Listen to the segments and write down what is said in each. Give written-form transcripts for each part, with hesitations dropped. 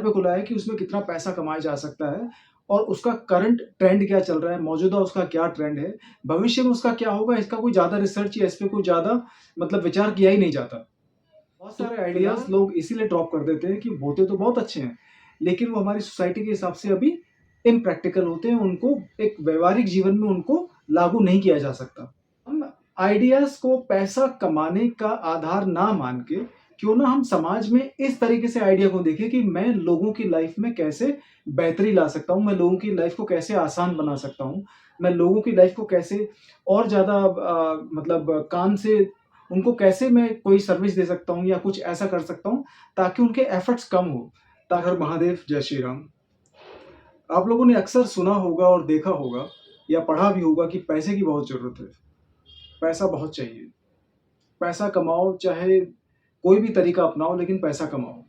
पे खुला है कि उसमें कितना पैसा कमाया जा सकता है और उसका करंट ट्रेंड क्या चल रहा है, मौजूदा उसका क्या ट्रेंड है, भविष्य में उसका क्या होगा, इसका कोई ज़्यादा रिसर्च या इस पे कोई ज़्यादा विचार किया ही नहीं जाता। बहुत तो सारे आइडियाज़ फिलहाल लोग इसीलिए ड्रॉप कर देते हैं कि होते तो बहुत अच्छे हैं, लेकिन वो हमारी सोसाइटी के हिसाब से अभी इम्प्रैक्टिकल होते हैं, उनको एक व्यावहारिक जीवन में उनको लागू नहीं किया जा सकता। हम आइडियाज़ को पैसा कमाने का आधार ना मान के, क्यों ना हम समाज में इस तरीके से आइडिया को देखें कि मैं लोगों की लाइफ में कैसे बेहतरी ला सकता हूँ, मैं लोगों की लाइफ को कैसे आसान बना सकता हूँ, मैं लोगों की लाइफ को कैसे और ज़्यादा काम से उनको कैसे मैं कोई सर्विस दे सकता हूँ या कुछ ऐसा कर सकता हूँ ताकि उनके एफर्ट्स कम हो। हर महादेव, जय श्री राम। आप लोगों ने अक्सर सुना होगा और देखा होगा या पढ़ा भी होगा कि पैसे की बहुत ज़रूरत है, पैसा बहुत चाहिए। पैसा कमाओ, चाहे कोई भी तरीका अपनाओ, लेकिन पैसा कमाओ।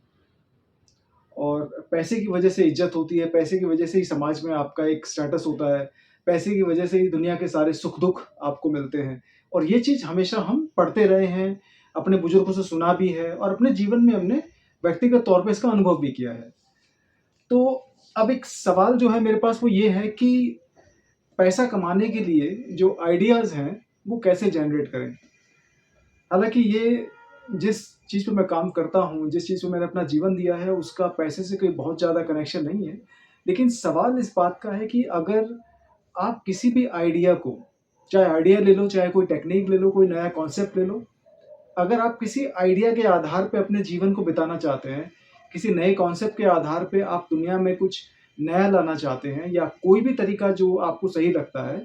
और पैसे की वजह से इज़्ज़त होती है, पैसे की वजह से ही समाज में आपका एक स्टेटस होता है, पैसे की वजह से ही दुनिया के सारे सुख-दुःख आपको मिलते हैं। और ये चीज़ हमेशा हम पढ़ते रहे हैं, अपने बुजुर्गों से सुना भी है और अपने जीवन में हमने व्यक्तिगत तौर पे इसका अनुभव भी किया है। तो अब एक सवाल जो है मेरे पास वो ये है कि पैसा कमाने के लिए जो आइडियाज़ हैं, वो कैसे जनरेट करें? हालाँकि ये जिस चीज़ पे मैं काम करता हूँ, जिस चीज़ पे मैंने अपना जीवन दिया है, उसका पैसे से कोई बहुत ज़्यादा कनेक्शन नहीं है। लेकिन सवाल इस बात का है कि अगर आप किसी भी आइडिया को, चाहे आइडिया ले लो, चाहे कोई टेक्नीक ले लो, कोई नया कॉन्सेप्ट ले लो, अगर आप किसी आइडिया के आधार पे अपने जीवन को बिताना चाहते हैं, किसी नए कॉन्सेप्ट के आधार पे आप दुनिया में कुछ नया लाना चाहते हैं या कोई भी तरीका जो आपको सही लगता है,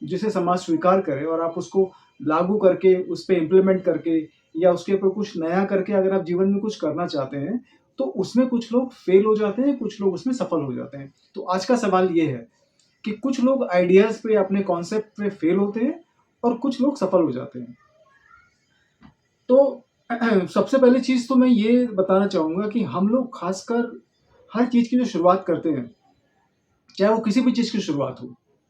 जिसे समाज स्वीकार करे और आप उसको लागू करके, उस पे इम्प्लीमेंट करके या उसके ऊपर कुछ नया करके अगर आप जीवन में कुछ करना चाहते हैं, तो उसमें कुछ लोग फेल हो जाते हैं, कुछ लोग उसमें सफल हो जाते हैं। तो आज का सवाल ये है कि कुछ लोग आइडियाज़ पे, अपने कॉन्सेप्ट पे फेल होते हैं और कुछ लोग सफल हो जाते हैं। तो सबसे पहली चीज़ तो मैं ये बताना चाहूँगा कि हम लोग ख़ासकर हर चीज़ की जो शुरुआत करते हैं, चाहे वो किसी भी चीज़ की शुरुआत हो,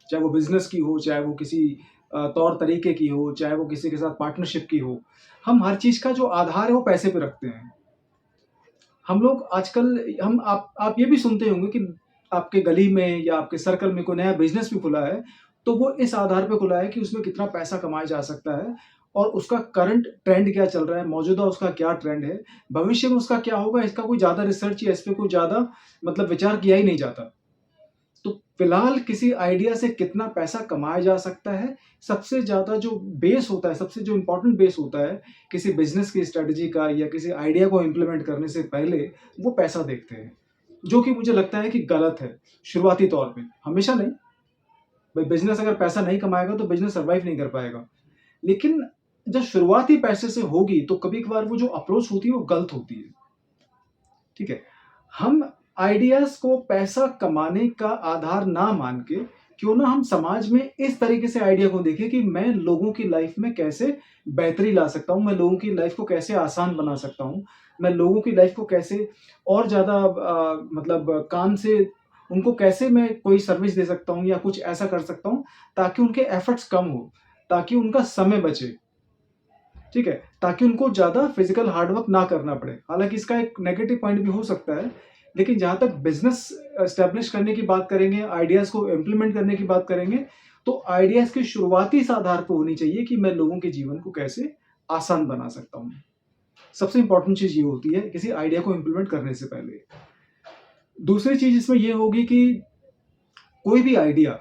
चाहे वो बिज़नेस की हो, चाहे वो किसी तौर तरीके की हो, चाहे वो किसी के साथ पार्टनरशिप की हो, हम हर चीज़ का जो आधार है वो पैसे पे रखते हैं। हम लोग आजकल हम आप ये भी सुनते होंगे कि आपके गली में या आपके सर्कल में कोई नया बिज़नेस भी खुला है, तो वो इस आधार पे खुला है कि उसमें कितना पैसा कमाया जा सकता है और उसका करंट ट्रेंड क्या चल रहा है, मौजूदा उसका क्या ट्रेंड है, भविष्य में उसका क्या होगा, इसका कोई ज़्यादा रिसर्च या इस पे कोई ज़्यादा विचार किया ही नहीं जाता। तो फिलहाल किसी आइडिया से कितना पैसा कमाया जा सकता है, सबसे ज़्यादा जो बेस होता है, सबसे जो इम्पोर्टेंट बेस होता है, किसी बिज़नेस की स्ट्रैटेजी का या किसी आइडिया को इम्प्लीमेंट करने से पहले वो पैसा देखते हैं, जो कि मुझे लगता है कि गलत है, शुरुआती तौर पे, हमेशा नहीं। भाई बिज़नेस अगर पैसा नहीं कमाएगा तो बिज़नेस सर्वाइव नहीं कर पाएगा। लेकिन जब शुरुआत ही पैसे से होगी, तो कभी-कभार वो जो अप्रोच होती है, वो गलत होती है। ठीक है? हम आइडियाज़ को पैसा कमाने का आधार ना मान के, क्यों ना हम समाज में इस तरीके से आइडिया को देखें कि मैं लोगों की लाइफ में कैसे बेहतरी ला सकता हूँ, मैं लोगों की लाइफ को कैसे आसान बना सकता हूँ, मैं लोगों की लाइफ को कैसे और ज़्यादा काम से उनको कैसे मैं कोई सर्विस दे सकता हूँ या कुछ ऐसा कर सकता हूँ, ताकि उनके एफर्ट्स कम हो, ताकि उनका समय बचे। ठीक है? ताकि उनको ज़्यादा फिज़िकल हार्ड वर्क ना करना पड़े। हालाँकि इसका एक नेगेटिव पॉइंट भी हो सकता है, लेकिन जहाँ तक बिज़नेस एस्टेब्लिश करने की बात करेंगे, आइडियाज़ को इम्प्लीमेंट करने की बात करेंगे, तो आइडियाज़ की शुरुआती इस आधार पे होनी चाहिए कि मैं लोगों के जीवन को कैसे आसान बना सकता हूँ। सबसे इम्पोर्टेंट चीज़ ये होती है किसी आइडिया को इम्प्लीमेंट करने से पहले। दूसरी चीज़ इसमें ये होगी कि कोई भी आइडिया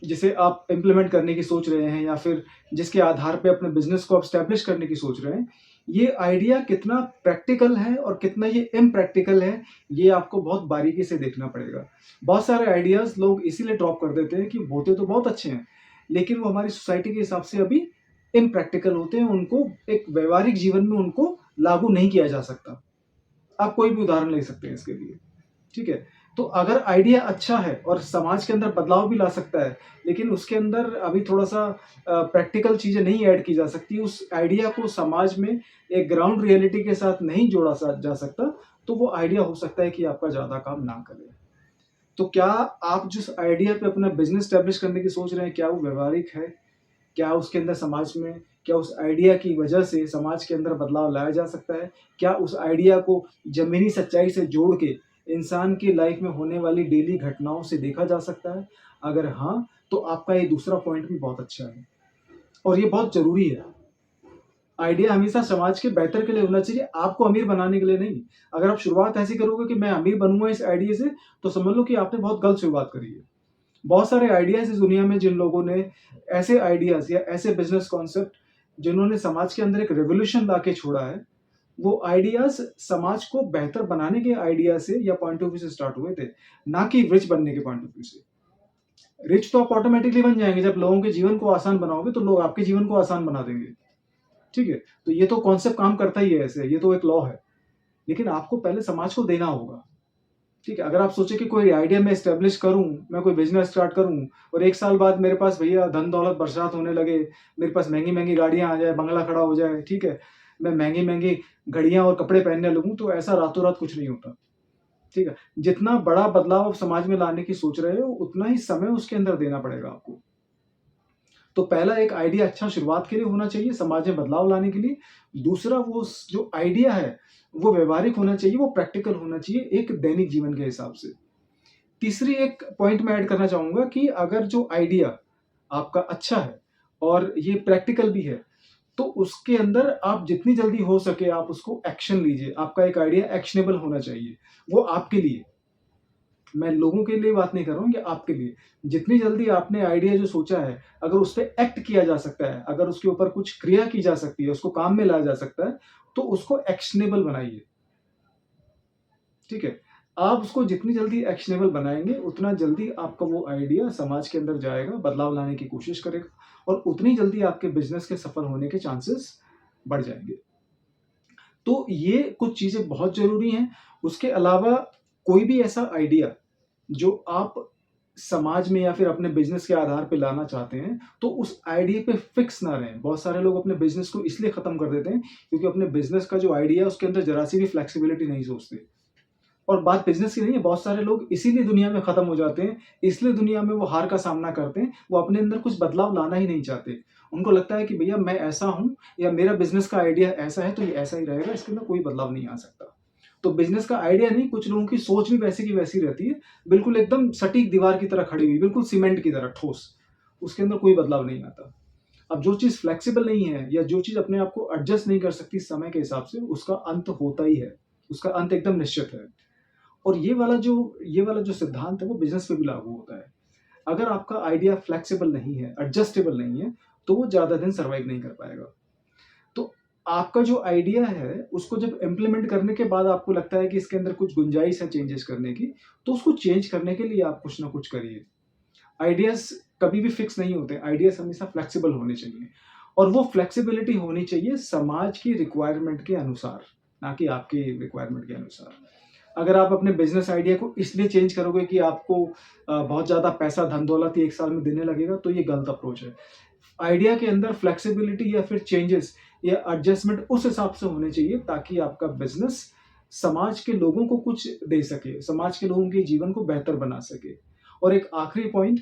जिसे आप इम्प्लीमेंट करने की सोच रहे हैं या फिर जिसके आधार पे अपने बिज़नेस को आप एस्टेब्लिश करने की सोच रहे हैं, ये आइडिया कितना प्रैक्टिकल है और कितना ये इम्प्रैक्टिकल है, ये आपको बहुत बारीकी से देखना पड़ेगा। बहुत सारे आइडियाज़ लोग इसीलिए ड्रॉप कर देते हैं कि होते तो बहुत अच्छे हैं, लेकिन वो हमारी सोसाइटी के हिसाब से अभी इम्प्रैक्टिकल होते हैं, उनको एक व्यावहारिक जीवन में उनको लागू नहीं किया जा सकता। आप कोई भी उदाहरण ले सकते हैं इसके लिए। ठीक है? तो अगर आइडिया अच्छा है और समाज के अंदर बदलाव भी ला सकता है, लेकिन उसके अंदर अभी थोड़ा-सा प्रैक्टिकल चीज़ें नहीं ऐड की जा सकती, उस आइडिया को समाज में एक ग्राउंड रियलिटी के साथ नहीं जोड़ा जा सकता, तो वो आइडिया हो सकता है कि आपका ज़्यादा काम ना करे। तो क्या आप जिस आइडिया पे अपना बिज़नेस एस्टेब्लिश करने की सोच रहे हैं, क्या वो व्यावहारिक है? क्या उसके अंदर समाज में क्या उस आइडिया की वजह से समाज के अंदर बदलाव लाया जा सकता है? क्या उस आइडिया को ज़मीनी सच्चाई से जोड़ के इंसान की लाइफ में होने वाली डेली घटनाओं से देखा जा सकता है? अगर हाँ, तो आपका ये दूसरा पॉइंट भी बहुत अच्छा है और ये बहुत ज़रूरी है। आइडिया हमेशा समाज के बेहतर के लिए होना चाहिए, आपको अमीर बनाने के लिए नहीं। अगर आप शुरुआत ऐसी करोगे कि मैं अमीर बनूँगा इस आइडिया से, तो समझ लो कि आपने बहुत गलत शुरुआत करी है। बहुत सारे आइडियाज़ इस दुनिया में जिन लोगों ने ऐसे आइडियाज़ या ऐसे बिज़नेस कॉन्सेप्ट जिन्होंने समाज के अंदर एक रिवॉल्यूशन ला के छोड़ा है, वो आइडियाज़ समाज को बेहतर बनाने के आइडिया से या पॉइंट ऑफ व्यू से स्टार्ट हुए थे, ना कि रिच बनने के पॉइंट ऑफ व्यू से। रिच तो आप ऑटोमैटिकली बन जाएँगे, जब लोगों के जीवन को आसान बनाओगे, तो लोग आपके जीवन को आसान बना देंगे। ठीक है? तो ये तो कॉन्सेप्ट काम करता ही है ऐसे, ये तो एक लॉ है। लेकिन आपको पहले समाज को देना होगा। ठीक है? अगर आप सोचे कि कोई आइडिया मैं एस्टेब्लिश करूँ, मैं कोई बिज़नेस स्टार्ट करूँ और 1 साल बाद मेरे पास भैया धन-दौलत बरसात होने लगे, मेरे पास महँगी-महँगी गाड़ियाँ आ जाए, बंगला खड़ा हो जाए, ठीक है? मैं महँगी-महँगी घड़ियाँ और कपड़े पहनने लगूँ, तो ऐसा रातों-रात कुछ नहीं होता। ठीक है? जितना बड़ा बदलाव आप समाज में लाने की सोच रहे हो, उतना ही समय उसके अंदर देना पड़ेगा आपको। तो पहला एक आइडिया अच्छा शुरुआत के लिए होना चाहिए, समाज में बदलाव लाने के लिए। दूसरा वो जो आइडिया है, वो व्यावहारिक होना चाहिए, वो प्रैक्टिकल होना चाहिए एक दैनिक जीवन के हिसाब से। तीसरी एक पॉइंट मैं ऐड करना चाहूँगा कि अगर जो आइडिया आपका अच्छा है और ये प्रैक्टिकल भी है, तो उसके अंदर आप जितनी जल्दी हो सके आप उसको एक्शन लीजिए। आपका एक आइडिया एक्शनेबल होना चाहिए, वो आपके लिए। मैं लोगों के लिए बात नहीं कर रहा हूँ, ये आपके लिए। जितनी जल्दी आपने आइडिया जो सोचा है, अगर उस पे एक्ट किया जा सकता है, अगर उसके ऊपर कुछ क्रिया की जा सकती है, उसको काम में लाया जा सकता है, तो उसको एक्शनेबल बनाइए। ठीक है? आप उसको जितनी जल्दी एक्शनेबल बनाएँगे, उतना जल्दी आपका वो आइडिया समाज के अंदर जाएगा, बदलाव लाने की कोशिश करेगा और उतनी जल्दी आपके बिज़नेस के सफल होने के चांसेस बढ़ जाएँगे। तो ये कुछ चीज़ें बहुत ज़रूरी हैं। उसके अलावा कोई भी ऐसा आइडिया जो आप समाज में या फिर अपने बिज़नेस के आधार पे लाना चाहते हैं, तो उस आइडिया पे फिक्स ना रहें। बहुत सारे लोग अपने बिज़नेस को इसलिए खत्म कर देते हैं, क्योंकि अपने बिज़नेस का जो आइडिया है, उसके अंदर ज़रा-सी भी फ्लेक्सिबिलिटी नहीं सोचते। और बात बिज़नेस की नहीं है, बहुत सारे लोग इसीलिए दुनिया में खत्म हो जाते हैं, इसलिए दुनिया में वो हार का सामना करते हैं, वो अपने अंदर कुछ बदलाव लाना ही नहीं चाहते। उनको लगता है कि भैया मैं ऐसा हूँ या मेरा बिज़नेस का आइडिया ऐसा है, तो ये ऐसा ही रहेगा, इसके अंदर कोई बदलाव नहीं आ सकता। तो बिज़नेस का आइडिया नहीं, कुछ लोगों की सोच भी वैसी की वैसी रहती है, बिल्कुल एकदम सटीक दीवार की तरह खड़ी हुई, बिल्कुल सीमेंट की तरह ठोस, उसके अंदर कोई बदलाव नहीं आता। अब जो चीज़ फ्लेक्सिबल नहीं है या जो चीज़ अपने आप को एडजस्ट नहीं कर सकती समय के हिसाब से, उसका अंत होता ही है, उसका अंत एकदम निश्चित है। और ये वाला जो सिद्धांत है वो बिज़नेस पे भी लागू होता है। अगर आपका आइडिया फ्लेक्सिबल नहीं है, एडजस्टेबल नहीं है, तो वो ज़्यादा दिन सर्वाइव नहीं कर पाएगा। तो आपका जो आइडिया है, उसको जब इम्प्लीमेंट करने के बाद आपको लगता है कि इसके अंदर कुछ गुंजाइश है चेंजेस करने की, तो उसको चेंज करने के लिए आप कुछ ना कुछ करिए। आइडियाज़ कभी भी फिक्स नहीं होते, आइडियाज़ हमेशा फ्लेक्सिबल होने चाहिए और वो फ्लेक्सिबिलिटी होनी चाहिए समाज की रिक्वायरमेंट के अनुसार, ना कि आपकी रिक्वायरमेंट के अनुसार। अगर आप अपने बिज़नेस आइडिया को इसलिए चेंज करोगे कि आपको बहुत ज़्यादा पैसा, धन-दौलत ही 1 साल में देने लगेगा, तो ये गलत अप्रोच है। आइडिया के अंदर फ्लेक्सिबिलिटी या फिर चेंजेस या एडजस्टमेंट उस हिसाब से होने चाहिए ताकि आपका बिज़नेस समाज के लोगों को कुछ दे सके, समाज के लोगों के जीवन को बेहतर बना सके। और एक आखिरी पॉइंट,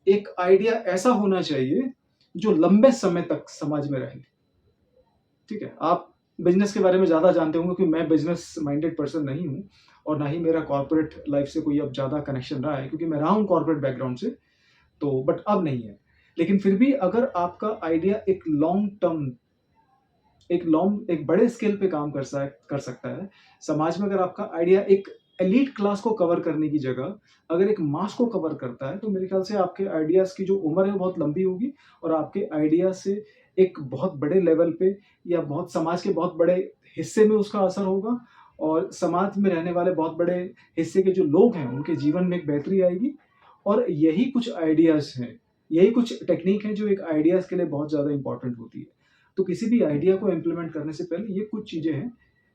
एक आइडिया ऐसा होना चाहिए जो लंबे समय तक समाज में रहे। ठीक है? आप बिज़नेस के बारे में ज़्यादा जानते होंगे क्योंकि मैं बिज़नेस माइंडेड पर्सन नहीं हूँ और ना ही मेरा कॉर्पोरेट लाइफ़ से कोई अब ज़्यादा कनेक्शन रहा है क्योंकि मैं रहा हूँ कॉर्पोरेट बैकग्राउंड से, तो बट अब नहीं है। लेकिन फिर भी अगर आपका आइडिया एक बड़े स्केल पे काम कर सकता है, समाज में अगर आपका आइडिया एक एलीट क्लास को कवर करने की जगह अगर एक मास को कवर करता है, तो मेरे ख्याल से आपके आइडियाज़ की जो उम्र है, वो बहुत लंबी होगी और आपके आइडिया से एक बहुत बड़े लेवल पे या बहुत समाज के बहुत बड़े हिस्से में उसका असर होगा और समाज में रहने वाले बहुत बड़े हिस्से के जो लोग हैं, उनके जीवन में एक बेहतरी आएगी और यही कुछ आइडियाज़ हैं, यही कुछ टेक्नीक है जो एक आइडियाज़ के लिए बहुत ज़्यादा इम्पोर्टेंट होती है। तो किसी भी आइडिया को इम्प्लीमेंट करने से पहले ये कुछ चीज़ें हैं,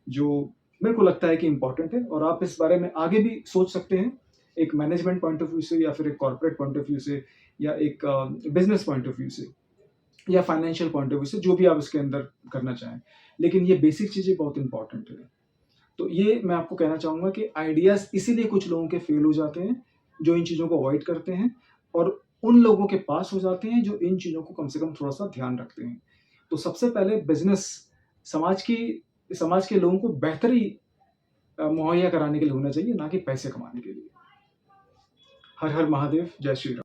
जो मेरे को लगता है कि इम्पोर्टेंट है और आप इस बारे में आगे भी सोच सकते हैं, एक मैनेजमेंट पॉइंट ऑफ व्यू से या फिर एक कॉर्पोरेट पॉइंट ऑफ व्यू से या एक बिज़नेस पॉइंट ऑफ व्यू से या फाइनेंशियल पॉइंट ऑफ व्यू से, जो भी आप इसके अंदर करना चाहें। लेकिन ये बेसिक चीज़ें बहुत इम्पोर्टेंट है। तो ये मैं आपको कहना चाहूँगा कि आइडियाज़ इसीलिए कुछ लोगों के फेल हो जाते हैं, जो इन चीज़ों को अवॉइड करते हैं और उन लोगों के पास हो जाते हैं, जो इन चीज़ों को कम से कम थोड़ा-सा ध्यान रखते हैं। तो सबसे पहले बिज़नेस समाज की समाज के लोगों को बेहतरी मुहैया कराने के लिए होना चाहिए, ना कि पैसे कमाने के लिए। हर हर महादेव, जय श्री राम।